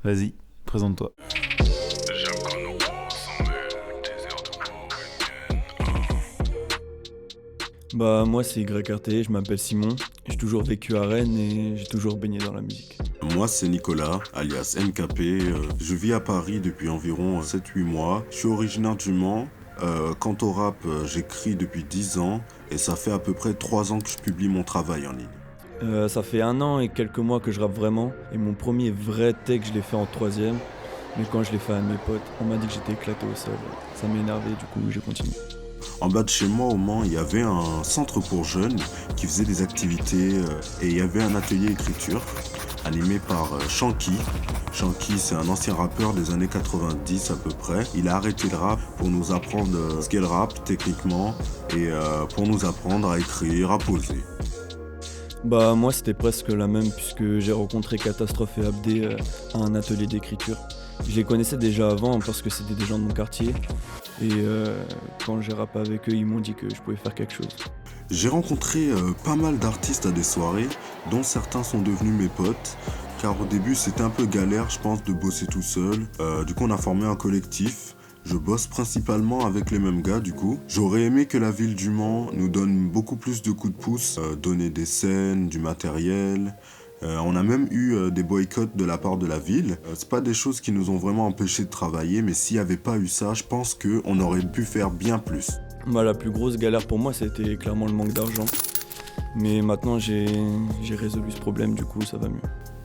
Vas-y, présente-toi. J'aime quand nos mots s'en mêlent, des airs de bohème. Bah moi c'est YRT, je m'appelle Simon, j'ai toujours vécu à Rennes et j'ai toujours baigné dans la musique. Moi c'est Nicolas, alias MKP, je vis à Paris depuis environ 7-8 mois, je suis originaire du Mans. Quant au rap, j'écris depuis 10 ans et ça fait à peu près 3 ans que je publie mon travail en ligne. Ça fait 1 an et quelques mois que je rappe vraiment et mon premier vrai take je l'ai fait en 3ème. Mais quand je l'ai fait à mes potes, on m'a dit que j'étais éclaté au sol. Ça m'a énervé, du coup j'ai continué. En bas de chez moi au Mans, il y avait un centre pour jeunes qui faisait des activités et il y avait un atelier écriture animé par Shanky. Shanky, c'est un ancien rappeur des années 90 à peu près. Il a arrêté le rap pour nous apprendre ce qu'est le rap techniquement et pour nous apprendre à écrire, à poser. Bah moi c'était presque la même puisque j'ai rencontré Catastrophe et Abdé à un atelier d'écriture. Je les connaissais déjà avant parce que c'était des gens de mon quartier et quand j'ai rappé avec eux ils m'ont dit que je pouvais faire quelque chose. J'ai rencontré pas mal d'artistes à des soirées, dont certains sont devenus mes potes, car au début c'était un peu galère je pense de bosser tout seul. Du coup on a formé un collectif. Je bosse principalement avec les mêmes gars du coup. J'aurais aimé que la ville du Mans nous donne beaucoup plus de coups de pouce, donner des scènes, du matériel. On a même eu des boycotts de la part de la ville. C'est pas des choses qui nous ont vraiment empêchés de travailler, mais s'il n'y avait pas eu ça, je pense qu'on aurait pu faire bien plus. Bah, la plus grosse galère pour moi c'était clairement le manque d'argent. Mais maintenant j'ai résolu ce problème, du coup ça va mieux.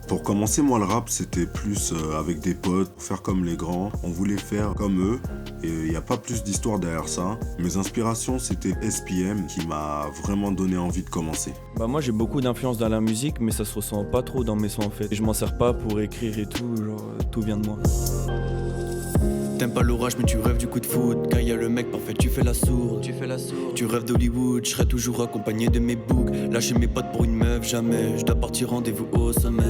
Pour commencer, moi le rap c'était plus avec des potes, pour faire comme les grands. On voulait faire comme eux et il n'y a pas plus d'histoire derrière ça. Mes inspirations c'était SPM qui m'a vraiment donné envie de commencer. Bah moi j'ai beaucoup d'influence dans la musique mais ça se ressent pas trop dans mes sons en fait. Et je m'en sers pas pour écrire et tout, genre tout vient de moi. T'aimes pas l'orage mais tu rêves du coup de foot. Quand y a le mec parfait tu fais la sourde. Tu rêves d'Hollywood, je serai toujours accompagné de mes boucs. Lâcher mes potes pour une meuf, jamais. Je dois partir rendez-vous au sommet.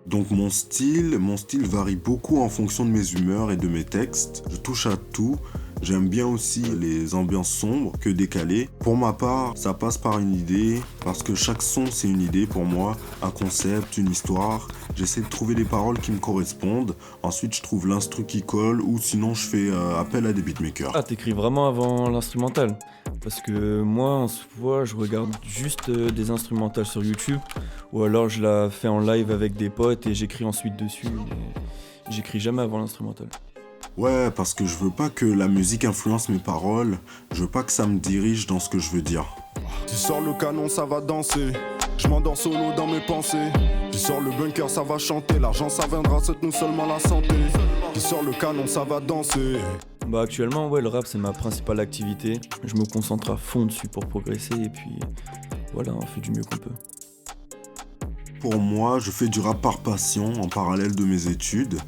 Donc mon style varie beaucoup en fonction de mes humeurs et de mes textes. Je touche à tout. J'aime bien aussi les ambiances sombres que décalées. Pour ma part, ça passe par une idée, parce que chaque son c'est une idée pour moi, un concept, une histoire. J'essaie de trouver des paroles qui me correspondent. Ensuite, je trouve l'instru qui colle, ou sinon je fais appel à des beatmakers. Ah t'écris vraiment avant l'instrumental? Parce que moi en soi je regarde juste des instrumentales sur YouTube ou alors je la fais en live avec des potes et j'écris ensuite dessus. Et j'écris jamais avant l'instrumental. Ouais, parce que je veux pas que la musique influence mes paroles. Je veux pas que ça me dirige dans ce que je veux dire. Tu sors le canon, ça va danser. Je m'endors solo dans mes pensées. Tu sors le bunker, ça va chanter. L'argent, ça viendra, souhaite-nous seulement la santé. Tu sors le canon, ça va danser. Bah actuellement ouais le rap c'est ma principale activité. Je me concentre à fond dessus pour progresser et puis voilà on fait du mieux qu'on peut. Pour moi, je fais du rap par passion en parallèle de mes études.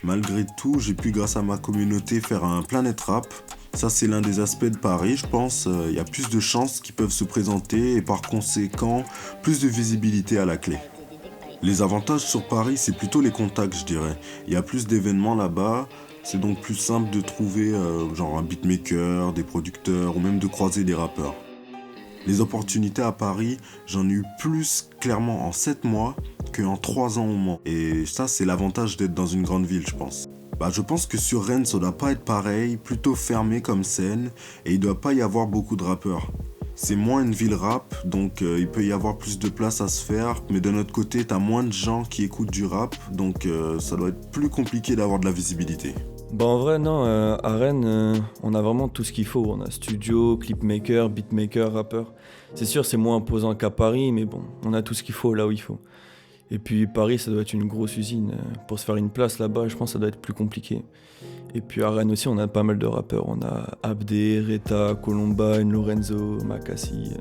Malgré tout, j'ai pu grâce à ma communauté faire un Planet Rap. Ça c'est l'un des aspects de Paris, je pense. Il y a plus de chances qui peuvent se présenter et par conséquent, plus de visibilité à la clé. Les avantages sur Paris, c'est plutôt les contacts, je dirais. Il y a plus d'événements là-bas. C'est donc plus simple de trouver genre un beatmaker, des producteurs ou même de croiser des rappeurs. Les opportunités à Paris, j'en ai eu plus clairement en 7 mois qu'en 3 ans au Mans. Et ça, c'est l'avantage d'être dans une grande ville, je pense. Je pense que sur Rennes, ça doit pas être pareil, plutôt fermé comme scène, et il doit pas y avoir beaucoup de rappeurs. C'est moins une ville rap, donc il peut y avoir plus de place à se faire, mais d'un autre côté, t'as moins de gens qui écoutent du rap, donc ça doit être plus compliqué d'avoir de la visibilité. Bah en vrai non, à Rennes on a vraiment tout ce qu'il faut. On a studio, clipmaker, beatmaker, rappeur. C'est sûr c'est moins imposant qu'à Paris mais bon, on a tout ce qu'il faut là où il faut. Et puis Paris ça doit être une grosse usine. Pour se faire une place là-bas je pense que ça doit être plus compliqué. Et puis à Rennes aussi on a pas mal de rappeurs. On a Abdé, Reta, Columbine, Lorenzo, Makassi.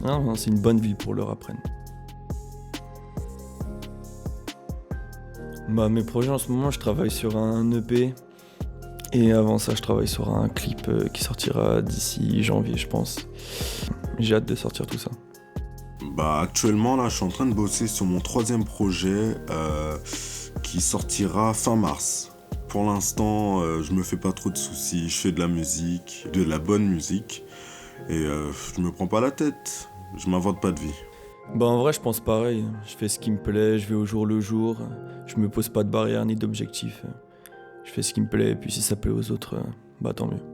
Non, c'est une bonne ville pour le rap Rennes. Bah mes projets en ce moment je travaille sur un EP et avant ça je travaille sur un clip qui sortira d'ici janvier je pense. J'ai hâte de sortir tout ça. Actuellement là je suis en train de bosser sur mon 3e projet qui sortira fin mars. Pour l'instant je me fais pas trop de soucis, je fais de la musique, de la bonne musique et je me prends pas la tête, je m'invente pas de vie. Bah en vrai, je pense pareil. Je fais ce qui me plaît, je vais au jour le jour. Je me pose pas de barrière ni d'objectif. Je fais ce qui me plaît, et puis si ça plaît aux autres, bah tant mieux.